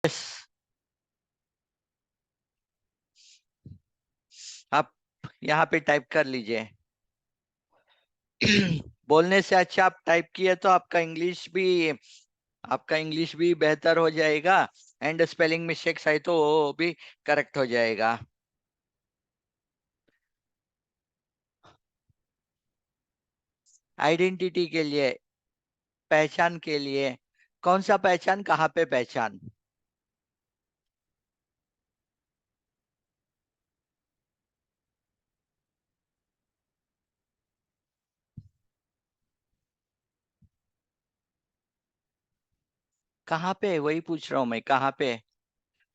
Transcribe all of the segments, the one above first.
Yes. आप यहाँ पे टाइप कर लीजिए। बोलने से अच्छा आप टाइप किए तो आपका इंग्लिश भी बेहतर हो जाएगा। एंड स्पेलिंग मिस्टेक्स है तो वो भी करेक्ट हो जाएगा। आइडेंटिटी के लिए, पहचान के लिए। कौन सा पहचान, कहाँ पे पहचान? कहाँ पे, वही पूछ रहा हूँ मैं, कहाँ पे?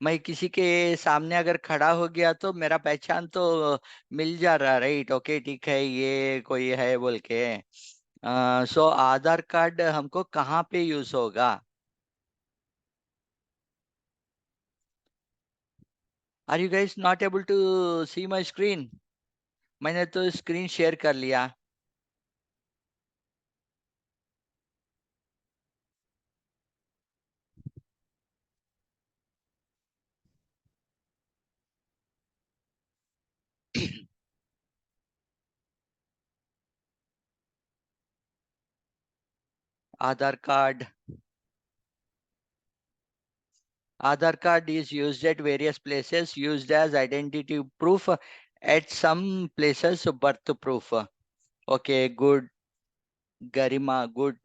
मैं किसी के सामने अगर खड़ा हो गया तो मेरा पहचान तो मिल जा रहा, राइट? ओके, ठीक है, ये कोई है बोल के। सो आधार कार्ड हमको कहाँ पे यूज होगा? Are you guys not able to see my screen? मैंने तो स्क्रीन शेयर कर लिया। Aadhaar card, Aadhaar card is used at various places, used as identity proof, at some places birth proof. Okay, good, Garima, good.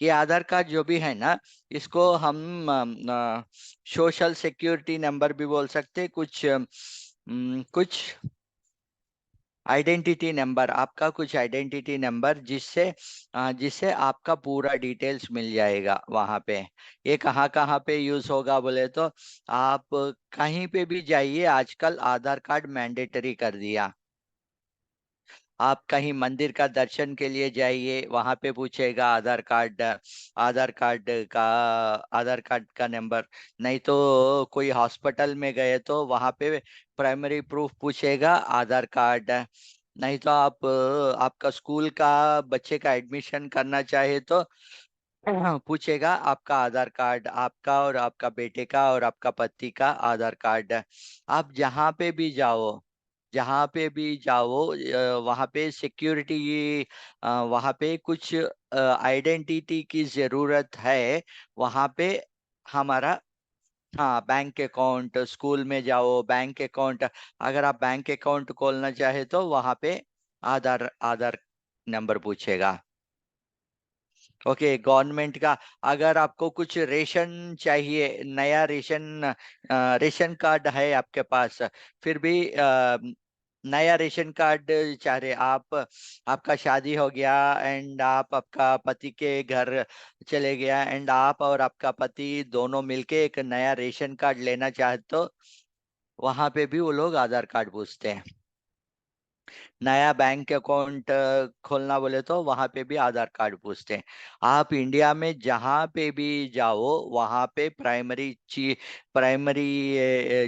ये आधार card जो भी है ना, इसको हम सोशल सिक्योरिटी नंबर भी बोल सकते हैं, कुछ आइडेंटिटी नंबर, आपका कुछ आइडेंटिटी नंबर, जिससे आपका पूरा डिटेल्स मिल जाएगा वहां पे। ये कहाँ कहाँ पे यूज होगा बोले तो, आप कहीं पे भी जाइए, आजकल आधार कार्ड मैंडेटरी कर दिया। आप कहीं मंदिर का दर्शन के लिए जाइए, वहां पे पूछेगा आधार कार्ड का आधार कार्ड का नंबर। नहीं तो कोई हॉस्पिटल में गए तो वहां पे प्राइमरी प्रूफ पूछेगा, आधार कार्ड। नहीं तो आपका स्कूल का बच्चे का एडमिशन करना चाहे तो पूछेगा आपका आधार कार्ड, आपका और आपका बेटे का और आपका पति का आधार कार्ड। आप जहाँ पे भी जाओ वहाँ पे सिक्योरिटी, वहाँ पे कुछ आइडेंटिटी की जरूरत है वहाँ पे। हमारा, हाँ, बैंक अकाउंट, स्कूल में जाओ बैंक अकाउंट, अगर आप बैंक अकाउंट खोलना चाहे तो वहाँ पे आधार आधार नंबर पूछेगा। ओके, गवर्नमेंट का, अगर आपको कुछ रेशन चाहिए, नया रेशन कार्ड है आपके पास, फिर भी नया रेशन कार्ड चाह रहे आप, आपका शादी हो गया एंड आप आपका पति के घर चले गया एंड आप और आपका पति दोनों मिलके एक नया रेशन कार्ड लेना चाहते तो वहां पे भी वो लोग आधार कार्ड पूछते हैं। नया बैंक अकाउंट खोलना बोले तो वहां पे भी आधार कार्ड पूछते हैं। आप इंडिया में जहां पे भी जाओ वहां पे प्राइमरी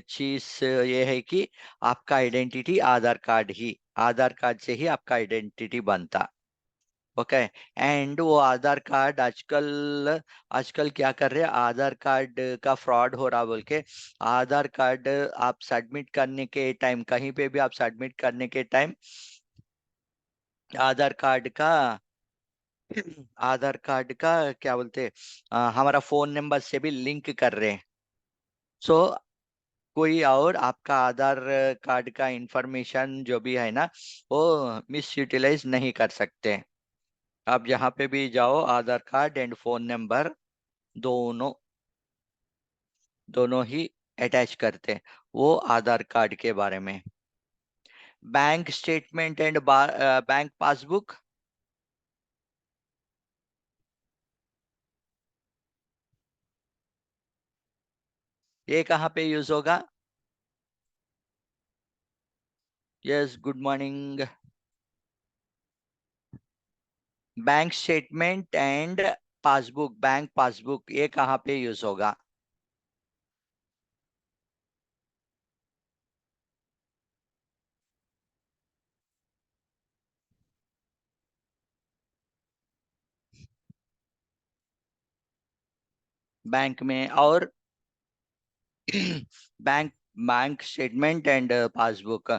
चीज ये है कि आपका आइडेंटिटी आधार कार्ड से ही आपका आइडेंटिटी बनता। ओके। एंड वो आधार कार्ड आजकल आजकल क्या कर रहे हैं, आधार कार्ड का फ्रॉड हो रहा बोल के, आधार कार्ड आप सबमिट करने के टाइम, कहीं पे भी आप सबमिट करने के टाइम आधार कार्ड का आधार कार्ड का क्या बोलते हैं, हमारा फोन नंबर से भी लिंक कर रहे हैं। सो कोई और आपका आधार कार्ड का इंफॉर्मेशन जो भी है ना, वो मिस यूटिलाइज नहीं कर सकते। आप जहाँ पे भी जाओ आधार कार्ड एंड फोन नंबर दोनों दोनों ही अटैच करते हैं वो आधार कार्ड के बारे में। Bank statement and bank passbook, ये कहाँ पे यूज होगा? Yes, good morning. Bank statement and passbook, bank passbook, ये कहाँ पे यूज होगा? बैंक में, और bank bank statement and passbook.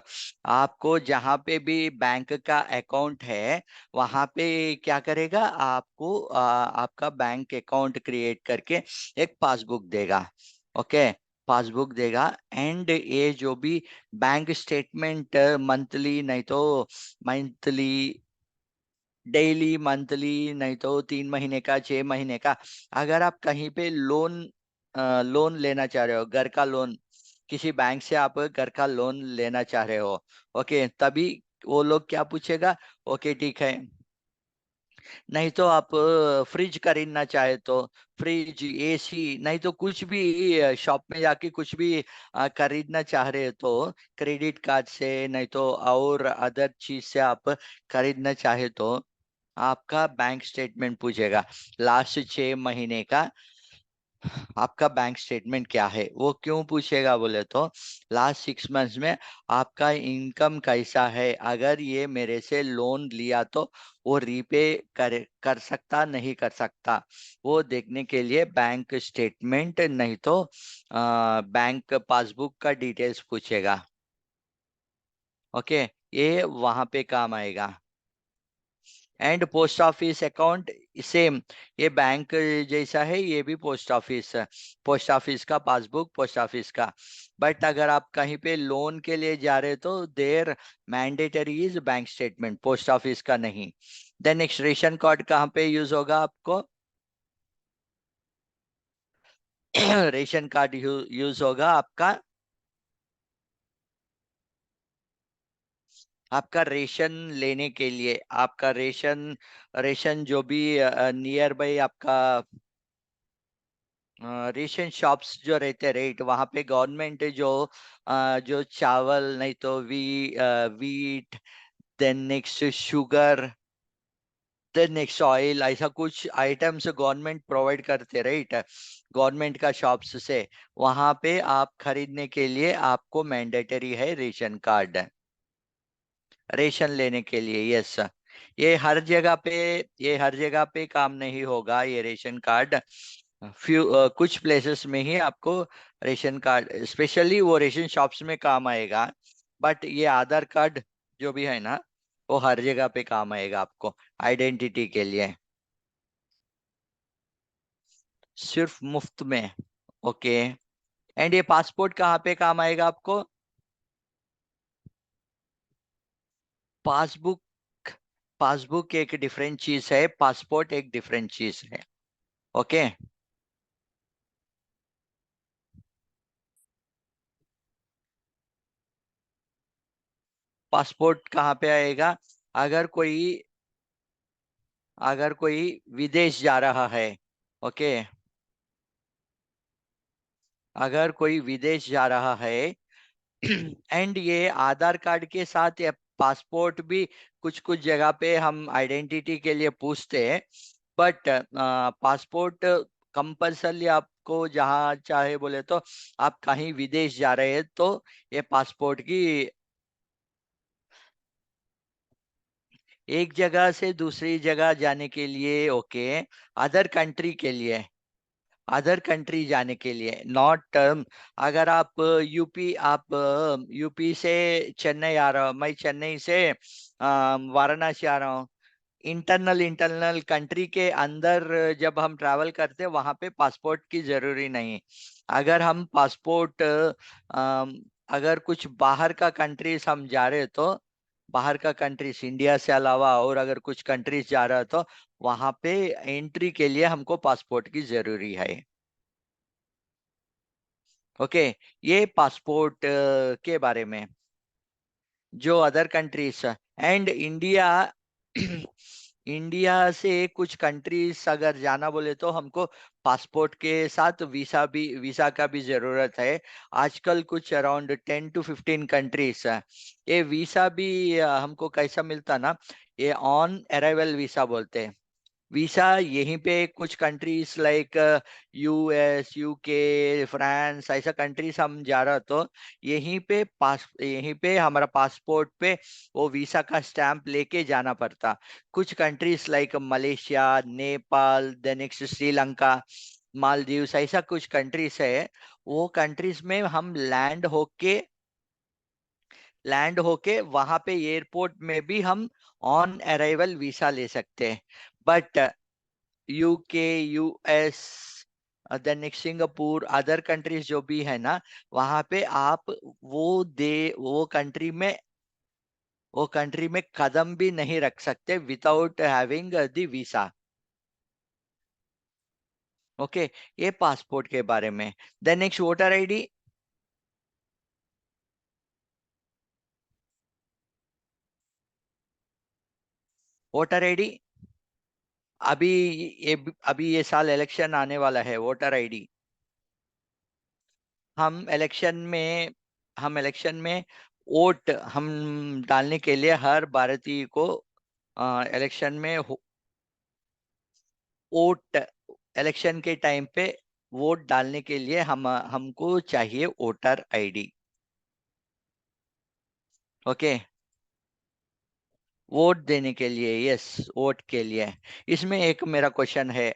आपको जहाँ पे भी बैंक का अकाउंट है वहाँ पे क्या करेगा, आपको आपका बैंक अकाउंट क्रिएट करके एक पासबुक देगा। ओके, पासबुक देगा। एंड ये जो भी बैंक स्टेटमेंट मंथली नहीं तो मंथली, डेली, मंथली नहीं तो 3 महीने का, 6 महीने का, अगर आप कहीं पे लोन लोन लेना चाह रहे हो, घर का लोन, किसी बैंक से आप घर का लोन लेना चाह रहे हो, ओके, तभी वो लोग क्या पूछेगा, ओके ठीक है। नहीं तो आप फ्रिज खरीदना चाहे तो फ्रिज, एसी, नहीं तो कुछ भी शॉप में जाके कुछ भी खरीदना चाह रहे हो तो क्रेडिट कार्ड से, नहीं तो और अदर चीज से आप खरीदना चाहे तो आपका बैंक स्टेटमेंट पूछेगा। लास्ट 6 महीने का आपका बैंक स्टेटमेंट क्या है, वो क्यों पूछेगा बोले तो लास्ट 6 मंथ्स में आपका इनकम कैसा है, अगर ये मेरे से लोन लिया तो वो रीपे कर सकता नहीं कर सकता, वो देखने के लिए बैंक स्टेटमेंट नहीं तो बैंक पासबुक का डिटेल्स पूछेगा। ओके, ये वहां पे काम आएगा। And post office account same, ये बैंक जैसा है, ये भी पोस्ट ऑफिस का पासबुक, पोस्ट ऑफिस का। बट अगर आप कहीं पे लोन के लिए जा रहे हो तो there mandatory is bank statement, post office का नहीं। देन नेक्स्ट, रेशन कार्ड कहाँ पे यूज होगा आपको? रेशन कार्ड यूज होगा आपका, आपका रेशन लेने के लिए, आपका रेशन, रेशन जो भी नियर बाई आपका रेशन शॉप्स जो रहते राइट, वहां पे गवर्नमेंट जो जो चावल, नहीं तो wheat, then next sugar, then next oil, ऐसा कुछ आइटम्स गवर्नमेंट प्रोवाइड करते राइट, गवर्नमेंट का शॉप्स से, वहां पे आप खरीदने के लिए आपको मैंडेटरी है रेशन कार्ड, रेशन लेने के लिए। यस, ये हर जगह पे, ये हर जगह पे काम नहीं होगा ये रेशन कार्ड, फ्यू कुछ प्लेसेस में ही आपको रेशन कार्ड, स्पेशली वो रेशन शॉप्स में काम आएगा। बट ये आधार कार्ड जो भी है ना, वो हर जगह पे काम आएगा आपको आइडेंटिटी के लिए, सिर्फ मुफ्त में। ओके, एंड ये पासपोर्ट कहाँ पे काम आएगा आपको? पासबुक, पासबुक एक डिफरेंट चीज है, पासपोर्ट एक डिफरेंट चीज है। ओके, पासपोर्ट कहाँ पे आएगा? अगर कोई, अगर कोई विदेश जा रहा है, ओके, अगर कोई विदेश जा रहा है एंड ये आधार कार्ड के साथ या पासपोर्ट भी कुछ कुछ जगह पे हम आइडेंटिटी के लिए पूछते हैं, बट पासपोर्ट कंपल्सरी आपको जहाँ चाहे बोले तो, आप कहीं विदेश जा रहे हैं तो ये पासपोर्ट की, एक जगह से दूसरी जगह जाने के लिए, ओके, अदर कंट्री के लिए, अदर कंट्री जाने के लिए, नॉट अगर आप यूपी, आप यूपी से चेन्नई आ रहा हो, मैं चेन्नई से वाराणसी आ रहा हूँ, इंटरनल, इंटरनल कंट्री के अंदर जब हम ट्रैवल करते हैं वहां पे पासपोर्ट की जरूरी नहीं। अगर हम पासपोर्ट अगर कुछ बाहर का कंट्रीज हम जा रहे हैं तो, बाहर का कंट्रीज इंडिया से अलावा और अगर कुछ कंट्रीज जा रहा है तो वहां पे एंट्री के लिए हमको पासपोर्ट की जरूरी है। ओके, ये पासपोर्ट के बारे में। जो other countries and India, India से कुछ कंट्रीज अगर जाना बोले तो हमको पासपोर्ट के साथ वीसा भी, वीसा का भी जरूरत है। आजकल कुछ अराउंड 10 to 15 कंट्रीज है, ये वीसा भी हमको कैसा मिलता ना, ये ऑन अराइवल वीसा बोलते हैं। वीसा यहीं पे कुछ countries like US, UK, France, ऐसा कंट्रीज हम जा रहा तो यहीं पे पास, यहीं पे हमारा पासपोर्ट पे वो वीसा का स्टैंप लेके जाना पड़ता। कुछ countries like Malaysia, Nepal, the next Sri Lanka, Maldives, ऐसा कुछ कंट्रीज है। वो कंट्रीज में हम लैंड होके वहां पे एयरपोर्ट में भी हम ऑन अराइवल वीसा ले सकते हैं। But UK, US, then Singapore, other countries जो भी है ना, वहां पे आप वो कंट्री में कदम भी नहीं रख सकते without having the visa. Okay, ये पासपोर्ट के बारे में। Then next voter ID. Voter ID अभी अभी ये साल इलेक्शन आने वाला है। वोटर आईडी हम इलेक्शन में हम इलेक्शन में वोट हम डालने के लिए हर भारतीय को इलेक्शन में वोट इलेक्शन के टाइम पे वोट डालने के लिए हमको चाहिए वोटर आईडी। ओके, वोट देने के लिए, यस, वोट के लिए। इसमें एक मेरा क्वेश्चन है।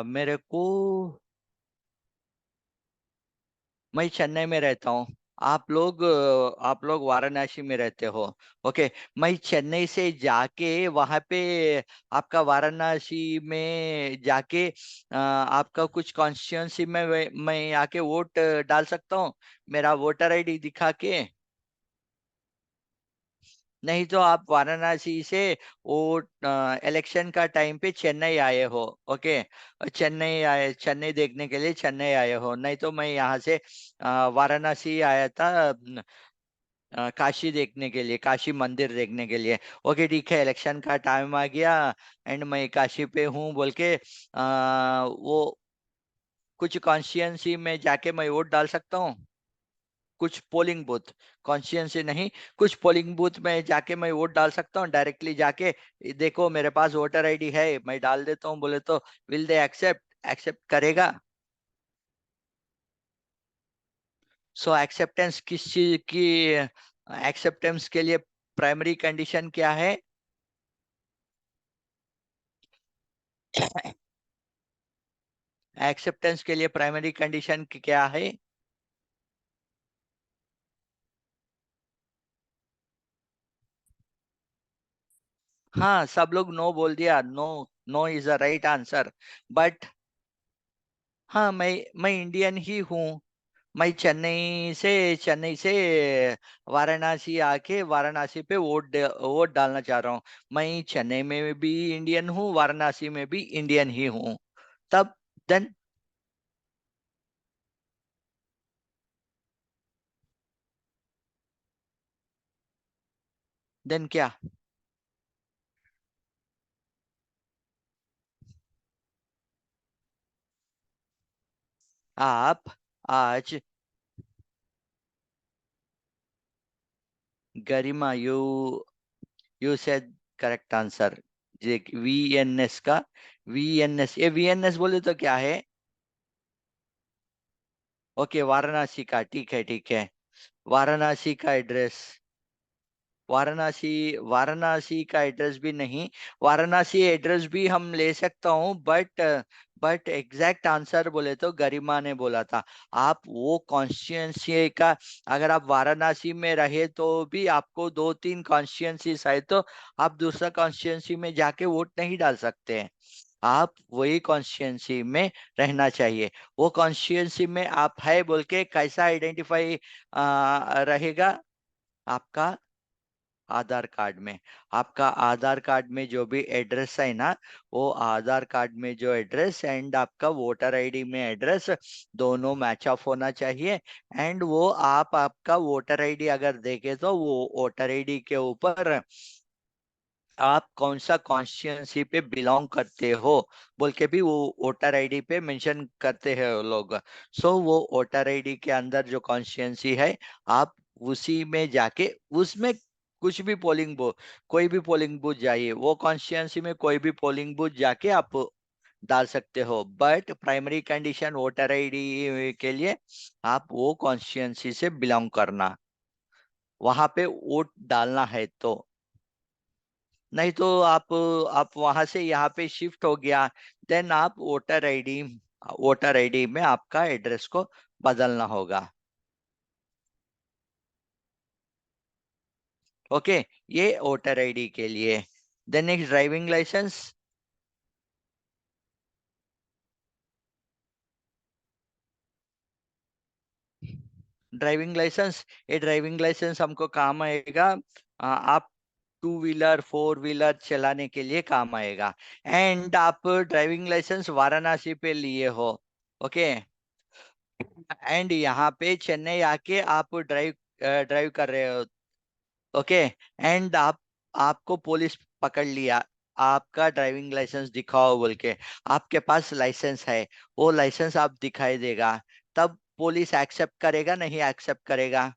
मेरे को मैं चेन्नई में रहता हूँ। आप लोग वाराणसी में रहते हो। ओके, मैं चेन्नई से जाके वहां पे आपका वाराणसी में जाके आपका कुछ कॉन्स्टिट्यूंसी में मैं आके वोट डाल सकता हूँ मेरा वोटर आईडी दिखा के? नहीं तो आप वाराणसी से वो इलेक्शन का टाइम पे चेन्नई आए हो। ओके, चेन्नई देखने के लिए चेन्नई आए हो। नहीं तो मैं यहाँ से वाराणसी आया था काशी देखने के लिए, काशी मंदिर देखने के लिए। ओके ठीक है, इलेक्शन का टाइम आ गया एंड मैं काशी पे हूँ बोल के वो कुछ कॉन्स्टिट्यूंसी में जाके मैं वोट डाल सकता हूँ। कुछ पोलिंग बूथ, कॉन्स्टिट्यूंसी नहीं, कुछ पोलिंग बूथ में जाके मैं वोट डाल सकता हूँ डायरेक्टली जाके। देखो मेरे पास वोटर आईडी है, मैं डाल देता हूँ बोले तो विल दे एक्सेप्ट? एक्सेप्ट करेगा? सो एक्सेप्टेंस किस चीज की? एक्सेप्टेंस के लिए प्राइमरी कंडीशन क्या है? एक्सेप्टेंस के लिए प्राइमरी कंडीशन क्या है? हाँ, सब लोग नो बोल दिया। No, no is the right answer. But हाँ, मैं इंडियन ही हूँ। मैं चेन्नई से वाराणसी आके वाराणसी पे वोट डालना चाह रहा हूँ। मैं चेन्नई में भी इंडियन हूँ, वाराणसी में भी इंडियन ही हूँ। तब देन देन क्या? आप आज Garima, you said correct answer. VNS का, वीएनएस, ये वीएनएस बोले तो क्या है? ओके, वाराणसी का, ठीक है ठीक है। वाराणसी का एड्रेस, वाराणसी वाराणसी का एड्रेस भी नहीं, वाराणसी एड्रेस भी हम ले सकता हूँ। बट एग्जैक्ट आंसर बोले तो गरिमा ने बोला था। आप वो कॉन्स्टिट्यूंसी का, अगर आप वाराणसी में रहे तो भी आपको दो तीन कॉन्स्टिट्यूंसीज है तो आप दूसरा कॉन्स्टिट्यूंसी में जाके वोट नहीं डाल सकते हैं। आप वही कॉन्स्टिट्यूंसी में रहना चाहिए। वो कॉन्स्टिट्यूंसी में आप है बोल के कैसा आइडेंटिफाई रहेगा? आपका आधार कार्ड में, आपका आधार कार्ड में जो भी एड्रेस है ना, वो आधार कार्ड में जो एड्रेस एंड आपका वोटर आईडी में एड्रेस, दोनों मैच ऑफ होना चाहिए। एंड वो आपका वोटर आईडी अगर देखे तो वो वोटर आईडी के ऊपर आप कौन सा कॉन्स्टिट्यूंसी पे बिलोंग करते हो बोल के भी वो वोटर आईडी पे मेंशन करते हैं वो लोग। सो वो वोटर आईडी के अंदर जो कॉन्स्टिट्यूंसी है, आप उसी में जाके उसमें कुछ भी पोलिंग बूथ, कोई भी पोलिंग बूथ जाइए, वो कॉन्स्टिट्यूंसी में कोई भी पोलिंग बूथ जाके आप डाल सकते हो। But primary condition voter ID के लिए आप वो कॉन्स्टिट्यूंसी से बिलोंग करना, वहां पे वोट डालना है तो। नहीं तो आप वहां से यहाँ पे शिफ्ट हो गया, देन आप वोटर आईडी में आपका एड्रेस को बदलना होगा। ओके, ये वोटर आईडी के लिए। Then next driving licence. Driving licence, ये ड्राइविंग लाइसेंस हमको काम आएगा, आप टू व्हीलर फोर व्हीलर चलाने के लिए काम आएगा। एंड आप ड्राइविंग लाइसेंस वाराणसी पे लिए हो। ओके, एंड यहाँ पे चेन्नई आके आप ड्राइव ड्राइव कर रहे हो। ओके, एंड आपको पुलिस पकड़ लिया, आपका ड्राइविंग लाइसेंस दिखाओ बोल के। आपके पास लाइसेंस है, वो लाइसेंस आप दिखाई देगा, तब पुलिस एक्सेप्ट करेगा नहीं एक्सेप्ट करेगा?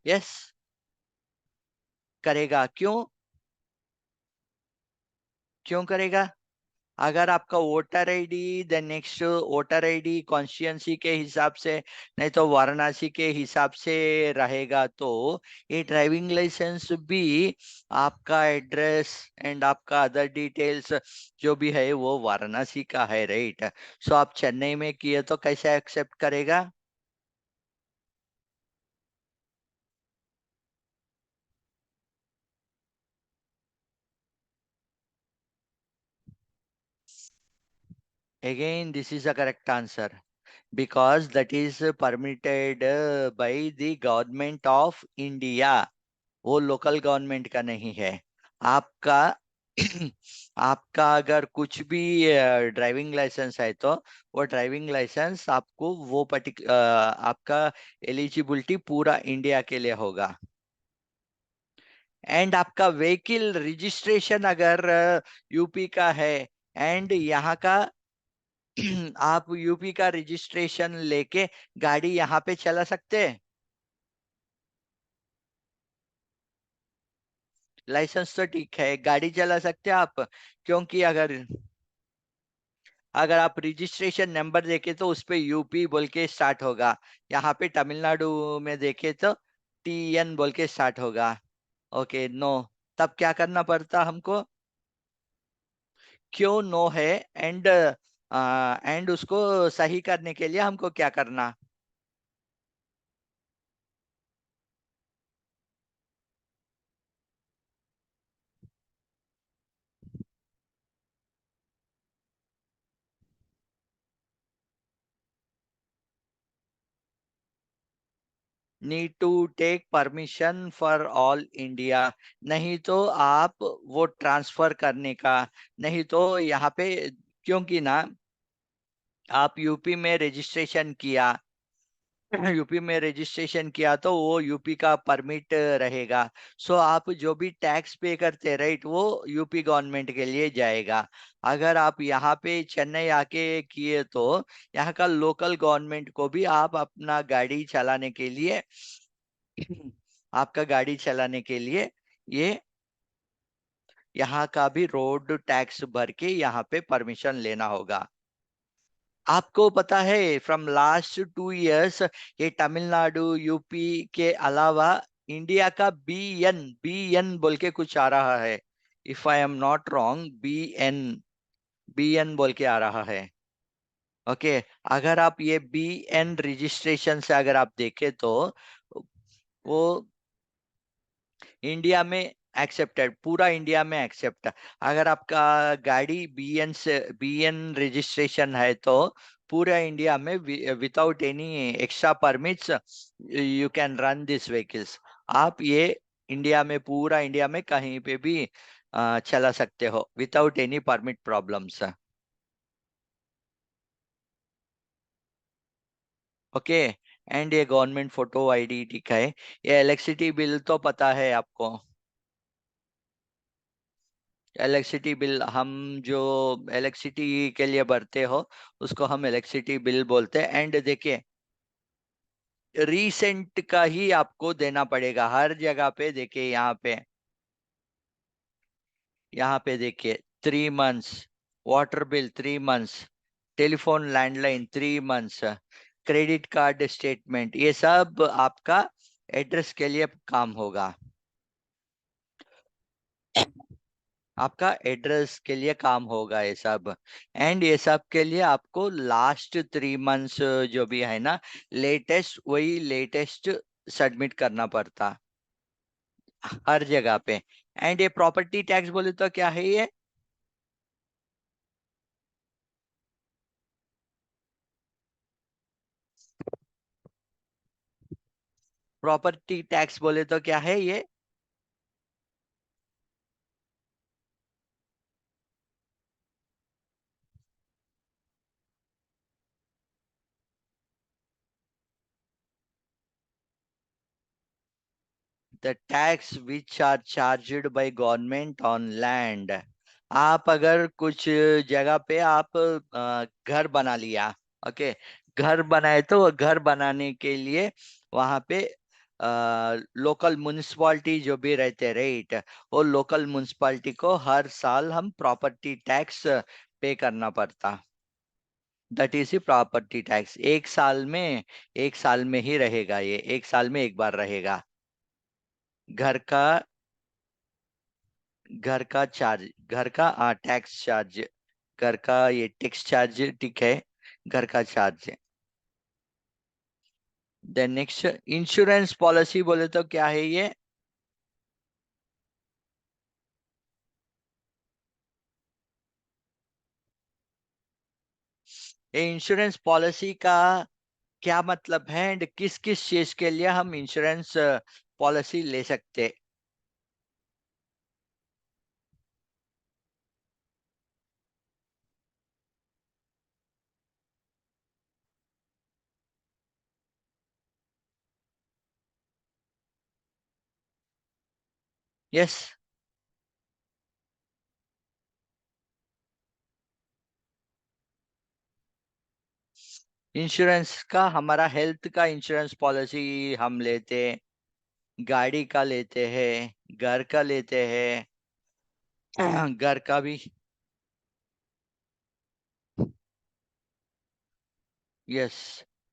यस, करेगा। क्यों? क्यों करेगा? अगर आपका voter ID, then next voter ID constituency के हिसाब से, नहीं तो वाराणसी के हिसाब से रहेगा, तो ये ड्राइविंग लाइसेंस भी आपका एड्रेस एंड आपका अदर डिटेल्स जो भी है वो वाराणसी का है, राइट? सो आप चेन्नई में किए तो कैसे एक्सेप्ट करेगा? Again, this is a correct answer because that is permitted by the government of India. वो लोकल गवर्नमेंट का नहीं है। आपका आपका अगर कुछ भी ड्राइविंग लाइसेंस है तो वो ड्राइविंग लाइसेंस आपको वो आपका एलिजिबिलिटी पूरा इंडिया के लिए होगा। एंड आपका व्हीकल रजिस्ट्रेशन अगर यूपी का है, एंड यहाँ का आप यूपी का रजिस्ट्रेशन लेके गाड़ी यहाँ पे चला सकते हैं। लाइसेंस तो ठीक है, गाड़ी चला सकते हैं आप, क्योंकि अगर अगर आप रजिस्ट्रेशन नंबर देखे तो उस पे यूपी बोल के स्टार्ट होगा, यहाँ पे तमिलनाडु में देखे तो टीएन बोल के स्टार्ट होगा। Okay, no. तब क्या करना पड़ता हमको? क्यों नो है? एंड एंड उसको सही करने के लिए हमको क्या करना? Need to take permission for all India, नहीं तो आप वो ट्रांसफर करने का, नहीं तो यहाँ पे, क्योंकि ना आप यूपी में रजिस्ट्रेशन किया, यूपी में रजिस्ट्रेशन किया तो वो यूपी का परमिट रहेगा। सो आप जो भी टैक्स पे करते, राइट, वो यूपी गवर्नमेंट के लिए जाएगा। अगर आप यहाँ पे चेन्नई आके किए तो यहाँ का लोकल गवर्नमेंट को भी आप अपना गाड़ी चलाने के लिए आपका गाड़ी चलाने के लिए ये यहाँ का भी रोड टैक्स भर के यहाँ पे परमिशन लेना होगा। आपको पता है फ्रॉम लास्ट 2 इयर्स ये तमिलनाडु यूपी के अलावा इंडिया का बी एन बोल के कुछ आ रहा है। If I am not wrong, B N बोल के आ रहा है। ओके, अगर आप ये बी एन रजिस्ट्रेशन से अगर आप देखें तो वो इंडिया में एक्सेप्टेड, पूरा इंडिया में एक्सेप्ट। अगर आपका गाड़ी बी एन रजिस्ट्रेशन है तो पूरा इंडिया में without any extra permits you can run this vehicles. आप ये इंडिया में, पूरा इंडिया में कहीं पे भी चला सकते हो without any permit problems. Okay, and ये गवर्नमेंट फोटो आईडी ठीक है। ये इलेक्ट्रिसिटी बिल तो पता है आपको? इलेक्ट्रिसिटी बिल हम जो इलेक्ट्रिसिटी के लिए भरते हो उसको हम इलेक्ट्रिसिटी बिल बोलते हैं। एंड देखिए, रीसेंट का ही आपको देना पड़ेगा हर जगह पे। देखिए यहाँ पे देखिए 3 months, water bill 3 months, telephone landline 3 months, credit card statement, ये सब आपका एड्रेस के लिए काम होगा। आपका एड्रेस के लिए काम होगा ये सब। एंड ये सब के लिए आपको लास्ट 3 मंथ्स जो भी है ना, लेटेस्ट, वही लेटेस्ट सबमिट करना पड़ता हर जगह पे। एंड ये प्रॉपर्टी टैक्स बोले तो क्या है ये? प्रॉपर्टी टैक्स बोले तो क्या है ये? The tax which are charged by government on land. आप अगर कुछ जगह पे आप घर बना लिया, ओके, घर बनाए तो वो घर बनाने के लिए वहां पे लोकल म्युनिसिपालिटी जो भी रहते, राइट, वो लोकल म्युनिसिपालिटी को हर साल हम प्रॉपर्टी टैक्स पे करना पड़ता। That is property tax. एक साल में ही रहेगा, ये एक साल में एक बार रहेगा। घर का घर का टैक्स चार्ज, घर का ये टैक्स चार्ज, ठीक है, घर का charge. Then next, insurance policy बोले तो क्या है ये? ये इंश्योरेंस पॉलिसी का क्या मतलब है, एंड किस किस चीज के लिए हम इंश्योरेंस पॉलिसी ले सकते? यस। इंश्योरेंस का, हमारा हेल्थ का इंश्योरेंस पॉलिसी हम लेते, गाड़ी का लेते हैं, घर का लेते हैं। घर का भी। यस।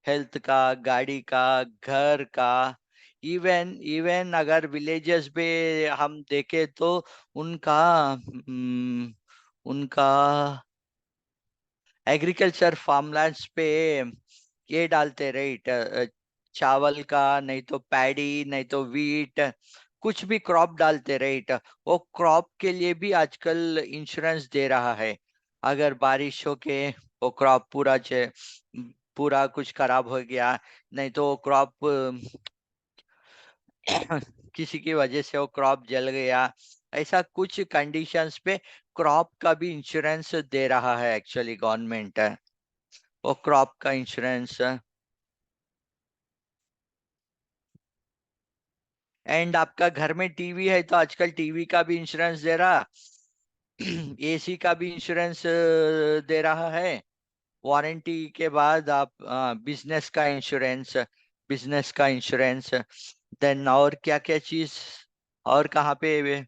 हेल्थ का, गाड़ी का, घर का। इवन इवन अगर विलेजेस पे हम देखें तो उनका उनका एग्रीकल्चर फार्मलैंड्स पे ये डालते, राइट, चावल का, नहीं तो पैडी, नहीं तो वीट, कुछ भी क्रॉप डालते, राइट। वो क्रॉप के लिए भी आजकल इंश्योरेंस दे रहा है। अगर बारिश हो के वो क्रॉप पूरा कुछ खराब हो गया, नहीं तो क्रॉप किसी की वजह से वो क्रॉप जल गया, ऐसा कुछ कंडीशंस पे क्रॉप का भी इंश्योरेंस दे रहा है एक्चुअली गवर्नमेंट। वो क्रॉप का इंश्योरेंस। एंड आपका घर में टीवी है तो आजकल टीवी का भी इंश्योरेंस दे रहा, एसी का भी इंश्योरेंस दे रहा है। वारंटी के बाद आप बिजनेस का इंश्योरेंस, बिजनेस का इंश्योरेंस। देन और क्या क्या चीज, और कहाँ पे?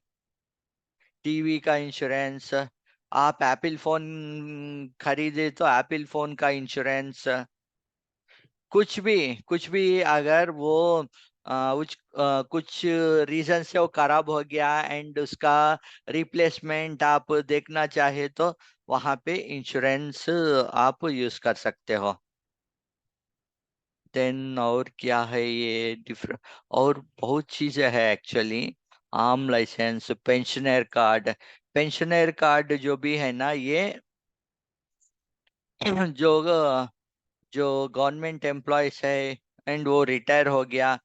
टीवी का इंश्योरेंस। आप एप्पल फोन खरीदे तो एप्पल फोन का इंश्योरेंस। कुछ भी अगर वो कुछ रीजन से वो खराब हो गया एंड उसका रिप्लेसमेंट आप देखना चाहे तो वहां पे इंश्योरेंस आप यूज कर सकते हो। देन और क्या है ये डिफरेंट? और बहुत चीजें हैं actually. Arm licence, pensioner card. Pensioner card जो भी है ना ये, जो जो गवर्नमेंट एम्प्लॉयज है एंड वो रिटायर हो गया,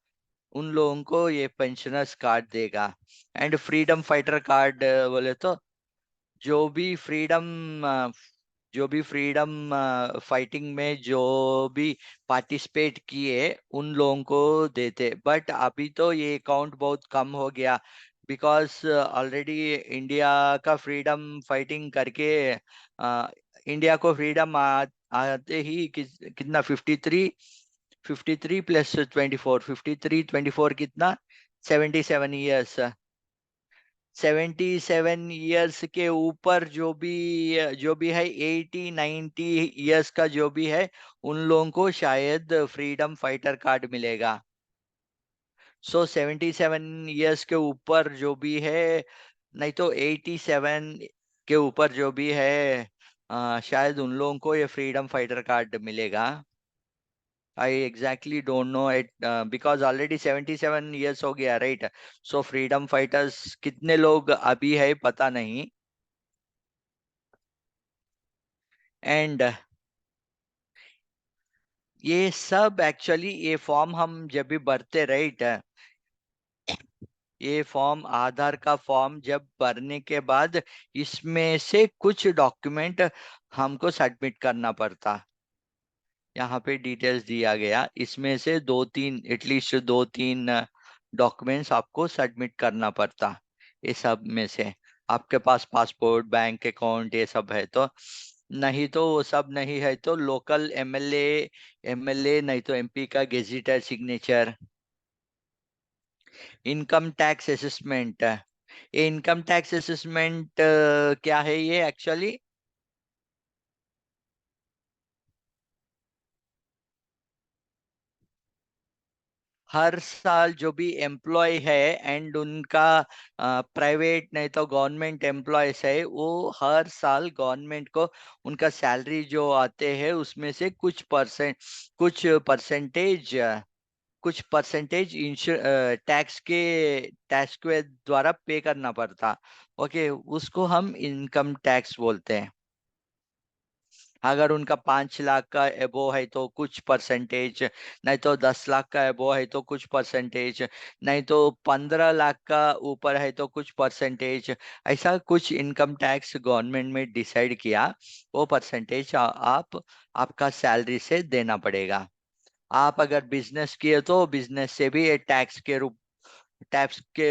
उन लोगों को ये पेंशनर्स कार्ड देगा। एंड फ्रीडम फाइटर कार्ड बोले तो जो भी फ्रीडम जो भी फ्रीडम फाइटिंग में जो भी पार्टिसिपेट किए, उन लोगों को देते। बट अभी तो ये अकाउंट बहुत कम हो गया, बिकॉज ऑलरेडी इंडिया का फ्रीडम फाइटिंग करके इंडिया को फ्रीडम आते ही कितना, 53 +24, 53 24 कितना, 77 ईयर्स। 77 ईयर्स के ऊपर जो भी है 80-90 ईयर्स का जो भी है, उन लोगों को शायद फ्रीडम फाइटर कार्ड मिलेगा। 77 ईयर्स के ऊपर जो भी है, नहीं तो 87 के ऊपर जो भी है, शायद उन लोगों को ये फ्रीडम फाइटर कार्ड मिलेगा। आई exactly don't know it, because already 77 years हो गया, राइट। सो फ्रीडम फाइटर्स कितने लोग अभी है पता नहीं। एंड ये सब एक्चुअली ये फॉर्म हम जब भी भरते, राइट, ये फॉर्म आधार का फॉर्म जब भरने के बाद इसमें से कुछ डॉक्यूमेंट हमको सबमिट करना पड़ता। यहाँ पे डिटेल्स दिया गया, इसमें से दो तीन, एटलीस्ट दो तीन डॉक्यूमेंट्स आपको सबमिट करना पड़ता। ये सब में से आपके पास पासपोर्ट, बैंक अकाउंट, ये सब है तो, नहीं तो वो सब नहीं है तो लोकल एमएलए नहीं तो एमपी का gazetteer signature. Income tax assessment, ये इनकम टैक्स असेसमेंट क्या है ये एक्चुअली? हर साल जो भी एम्प्लॉय है एंड उनका प्राइवेट नहीं तो गवर्नमेंट एम्प्लॉयज है, वो हर साल गवर्नमेंट को उनका सैलरी जो आते हैं उसमें से कुछ परसेंटेज कुछ परसेंटेज टैक्स के द्वारा पे करना पड़ता। ओके, उसको हम इनकम टैक्स बोलते हैं। अगर उनका 5 लाख का एबो है तो कुछ परसेंटेज, नहीं तो 10 लाख का एबो है तो कुछ परसेंटेज, नहीं तो 15 लाख का ऊपर है तो कुछ परसेंटेज। ऐसा कुछ इनकम टैक्स गवर्नमेंट में डिसाइड किया, वो परसेंटेज आप आपका सैलरी से देना पड़ेगा। आप अगर बिजनेस किए तो बिजनेस से भी ये टैक्स के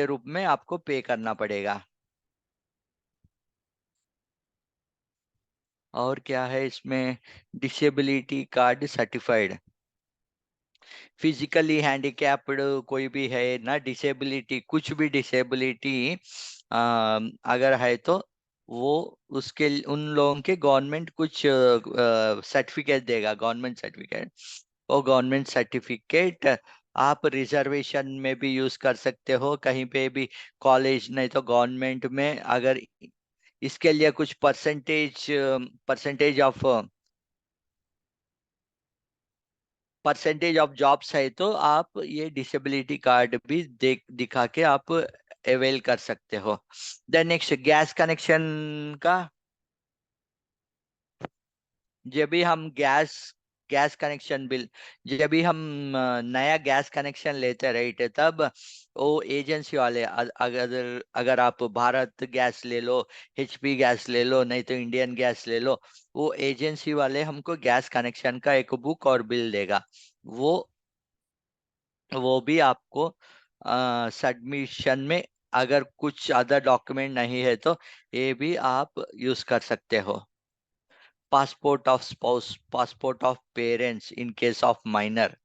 रूप में आपको पे करना पड़ेगा। और क्या है इसमें? Disability card certified, physically handicapped कोई भी है ना, डिसेबिलिटी, कुछ भी डिसेबिलिटी अगर है तो वो उन लोगों के गवर्नमेंट कुछ सर्टिफिकेट देगा, गवर्नमेंट सर्टिफिकेट। वो गवर्नमेंट सर्टिफिकेट आप रिजर्वेशन में भी यूज कर सकते हो, कहीं पे भी, कॉलेज नहीं तो गवर्नमेंट में, अगर इसके लिए कुछ परसेंटेज ऑफ जॉब्स है तो आप ये डिसेबिलिटी कार्ड भी दिखा के आप अवेल कर सकते हो। देन नेक्स्ट, गैस कनेक्शन का। जब भी हम गैस कनेक्शन बिल, जब भी हम नया गैस कनेक्शन लेते राइट, तब वो एजेंसी वाले, अगर अगर आप भारत गैस ले लो, एचपी गैस ले लो, नहीं तो इंडियन गैस ले लो, वो एजेंसी वाले हमको गैस कनेक्शन का एक बुक और बिल देगा। वो वो भी आपको सबमिशन में, अगर कुछ अदर डॉक्यूमेंट नहीं है तो ये भी आप यूज कर सकते हो। Passport of spouse, passport of parents in case of minor.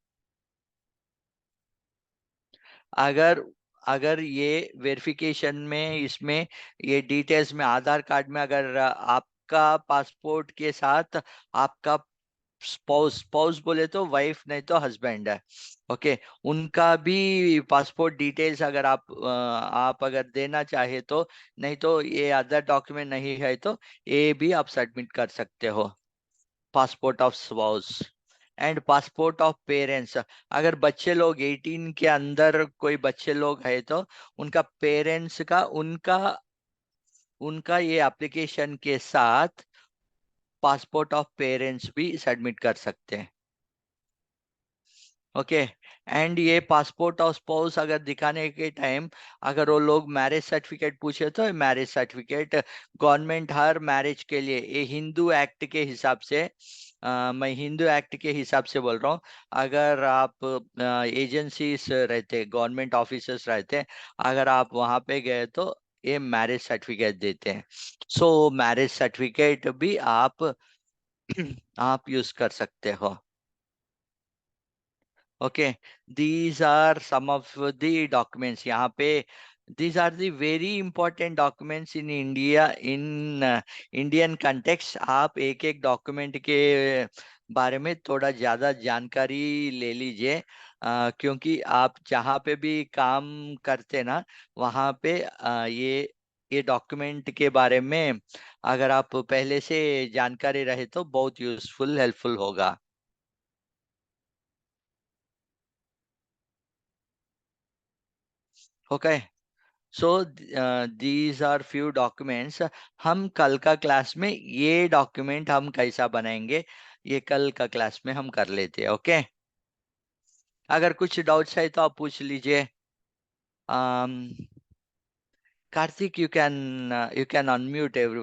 अगर अगर ये वेरिफिकेशन में, इसमें ये डिटेल्स में, आधार कार्ड में अगर आपका पासपोर्ट के साथ आपका स्पाउस, स्पाउस बोले तो वाइफ नहीं तो हस्बैंड है, ओके, उनका भी पासपोर्ट डिटेल्स अगर आप अगर देना चाहे तो, नहीं तो ये अदर डॉक्यूमेंट नहीं है तो ये भी आप सबमिट कर सकते हो। Passport of spouse and passport of parents, अगर बच्चे लोग 18 के अंदर कोई बच्चे लोग है तो उनका पेरेंट्स का, उनका उनका ये एप्लीकेशन के साथ पासपोर्ट ऑफ पेरेंट्स भी सबमिट कर सकते हैं। ओके, एंड ये पासपोर्ट ऑफ स्पाउस अगर दिखाने के टाइम अगर वो लोग मैरिज सर्टिफिकेट पूछे तो मैरिज सर्टिफिकेट, गवर्नमेंट हर मैरिज के लिए, ये हिंदू एक्ट के हिसाब से, मैं हिंदू एक्ट के हिसाब से बोल रहा हूँ, अगर आप एजेंसीज रहते, गवर्नमेंट ऑफिसर्स रहते, अगर आप वहां पे गए तो ये मैरिज सर्टिफिकेट देते हैं। सो मैरिज सर्टिफिकेट भी आप यूज कर सकते हो। Okay, these are some of the documents यहाँ पे। these are the very important documents in India, in Indian context. आप एक एक डॉक्यूमेंट के बारे में थोड़ा ज्यादा जानकारी ले लीजिए, क्योंकि आप जहाँ पे भी काम करते ना, वहाँ पे ये डॉक्यूमेंट के बारे में अगर आप पहले से जानकारी रहे तो बहुत यूजफुल हेल्पफुल होगा। Okay, so these are few documents. हम कल का क्लास में ये डॉक्यूमेंट हम कैसा बनाएंगे, ये कल का क्लास में हम कर लेते हैं। ओके, अगर कुछ डाउट्स है तो आप पूछ लीजिए। um, Kartik, you can unmute every